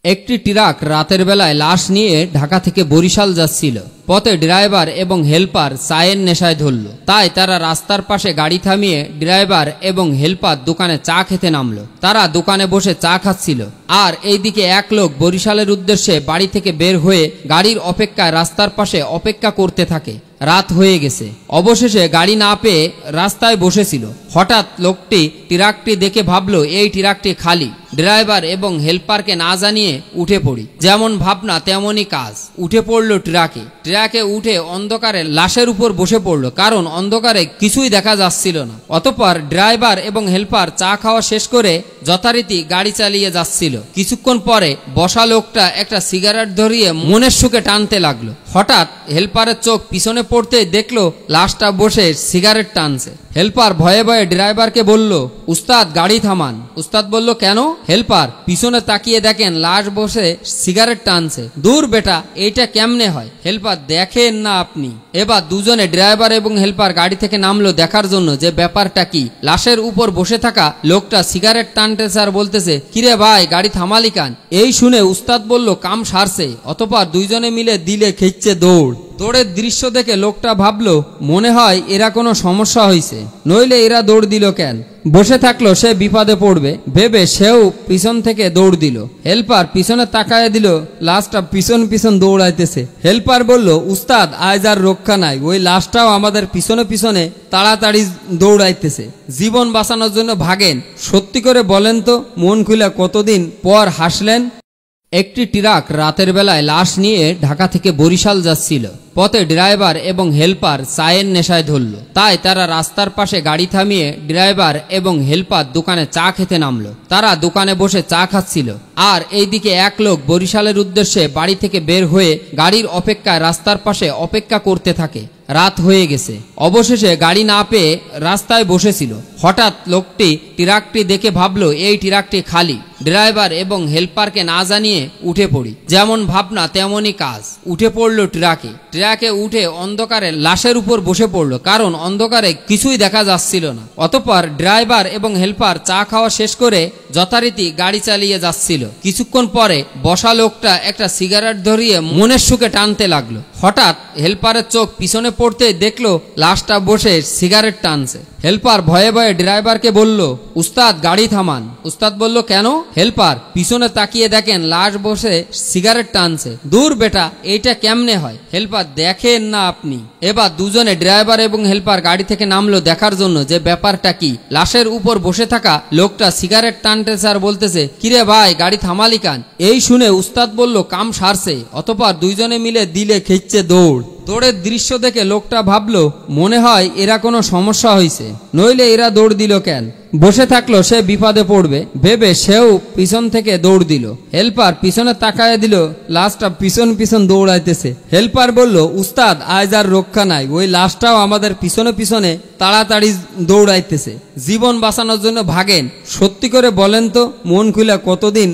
একটি ট্রাক রাতের বেলায় লাশ নিয়ে ঢাকা থেকে বরিশাল যাচ্ছিল। পথে ড্রাইভার এবং হেলপার চায়ের নেশায় ধরল। তাই তারা রাস্তার পাশে গাড়ি থামিয়ে ড্রাইভার এবং হেলপার দোকানে চা খেতে নামলো। তারা দোকানে বসে চা খাচ্ছিল, আর এইদিকে এক লোক বরিশালের উদ্দেশ্যে বাড়ি থেকে বের হয়ে গাড়ির অপেক্ষায় রাস্তার পাশে অপেক্ষা করতে থাকে। রাত হয়ে গেছে। অবশেষে গাড়ি না পেয়ে রাস্তায় বসেছিল। হঠাৎ লোকটি ট্রাকটি দেখে ভাবলো এই ট্রাকটি খালি। ড্রাইভার এবং হেলপারকে না জানিয়ে উঠে পড়ি। যেমন ভাবনা তেমনই কাজ। উঠে পড়লো ট্রাকে উঠে অন্ধকারে লাশের উপর বসে পড়লো, কারণ অন্ধকারে কিছুই দেখা যাচ্ছিল না। অতঃপর ড্রাইভার এবং হেলপার চা খাওয়া শেষ করে যথারীতি গাড়ি চালিয়ে যাচ্ছিল। কিছুক্ষণ পরে বসা লোকটা একটা সিগারেট ধরিয়ে মনের সুখে টানতে লাগলো। হঠাৎ হেলপারের চোখ পিছনে পড়তে দেখলো লাশটা বসে সিগারেট টানছে। হেলপার ভয়ে ভয়ে ড্রাইভারকে বলল, উস্তাদ গাড়ি থামান। উস্তাদ বলল, কেন? হেলপার পিছনে তাকিয়ে দেখেন লাশ বসে সিগারেট টানছে। দূর বেটা, এইটা কেমনে হয়? হেলপার, দেখেন না আপনি। এবার দুজনে ড্রাইভার এবং হেলপার গাড়ি থেকে নামলো দেখার জন্য যে ব্যাপারটা কি। লাশের উপর বসে থাকা লোকটা সিগারেট টানতেছে আর বলতেছে, কিরে ভাই, গাড়ি থামালি কান? এই শুনে উস্তাদ বলল, কাম সারছে। অতঃপর দুইজনে মিলে দিলে খেচ্ছে দৌড়। দৌড়ের দৃশ্য দেখে লোকটা ভাবলো, মনে হয় এরা কোনো সমস্যা হয়েছে, নইলে এরা দৌড় দিল কেন? বসে থাকলো সে বিপদে পড়বে ভেবে সেও পিছন থেকে দৌড় দিল। হেলপার পিছনে তাকায় দিল, লাশটা পিছন পিছন দৌড়াইতেছে। হেলপার বলল, উস্তাদ আজ আর রক্ষা নাই, ওই লাশটাও আমাদের পিছনে পিছনে তাড়াতাড়ি দৌড়াইতেছে। জীবন বাঁচানোর জন্য ভাগেন। সত্যি করে বলেন তো, মন খুলে কতদিন পর হাসলেন? একটি ট্রাক রাতের বেলায় লাশ নিয়ে ঢাকা থেকে বরিশাল যাচ্ছিল। পথে ড্রাইভার এবং হেলপার চায়ের নেশায় ধরল। তাই তারা রাস্তার পাশে গাড়ি থামিয়ে ড্রাইভার এবং হেলপার দোকানে চা খেতে নামলো। তারা দোকানে বসে চা খাচ্ছিল, আর এইদিকে এক লোক বরিশালের উদ্দেশ্যে বাড়ি থেকে বের হয়ে গাড়ির অপেক্ষায় রাস্তার পাশে অপেক্ষা করতে থাকে। রাত হয়ে গেছে। অবশেষে গাড়ি না পেয়ে রাস্তায় বসেছিল। হঠাৎ লোকটি ট্রাকটি দেখে ভাবলো এই ট্রাকটি খালি। ড্রাইভার এবং হেলপারকে না জানিয়ে উঠে পড়ি। যেমন ভাবনা তেমনই কাজ। উঠে পড়লো ট্রাকে উঠে অন্ধকারে লাশের উপর বসে পড়লো, কারণ অন্ধকারে কিছুই দেখা যাচ্ছিল না। অতঃপর ড্রাইভার এবং হেলপার চা খাওয়া শেষ করে যথারীতি গাড়ি চালিয়ে যাচ্ছিল। কিছুক্ষণ পরে বসা লোকটা একটা সিগারেট ধরিয়ে মনের সুখে টানতে লাগলো। হঠাৎ হেলপারের চোখ পিছনে পড়তে দেখলো লাশটা বসে সিগারেট টানছে। হেলপার ভয়ে ভয়ে ড্রাইভারকে বলল, উস্তাদ গাড়ি থামান। উস্তাদ বলল, কেন? হেলপার পিছনে তাকিয়ে দেখেন লাশ বসে সিগারেট টানছে। দূর বেটা, এইটা কেমনে হয়? হেলপার, দেখেন না আপনি। এবার দুজনে ড্রাইভার এবং হেলপার গাড়ি থেকে নামলো দেখার জন্য যে ব্যাপারটা কি। লাশের উপর বসে থাকা লোকটা সিগারেট টানতেছে আর বলতেছে, কিরে ভাই, গাড়ি থামালি কান? এই শুনে উস্তাদ বলল, কাম সারছে। অতঃপর দুইজনে মিলে দিলে খেচ্ছে দৌড়। দৌড়ের দৃশ্য দেখে লোকটা ভাবলো, মনে হয় এরা কোনো সমস্যা হয়েছে, নইলে এরা দৌড় দিল কেন? বসে থাকলো সে বিপদে পড়বে ভেবে সেও পিছন থেকে দৌড় দিল। হেলপার পিছনে তাকায় দিল, লাশটা পিছন পিছন দৌড়াইতেছে। হেলপার বলল, উস্তাদ আজ আর রক্ষা নাই, ওই লাশটাও আমাদের পিছনে পিছনে তাড়াতাড়ি দৌড়াইতেছে। জীবন বাঁচানোর জন্য ভাগেন। সত্যি করে বলেন তো, মন খুলে কতদিন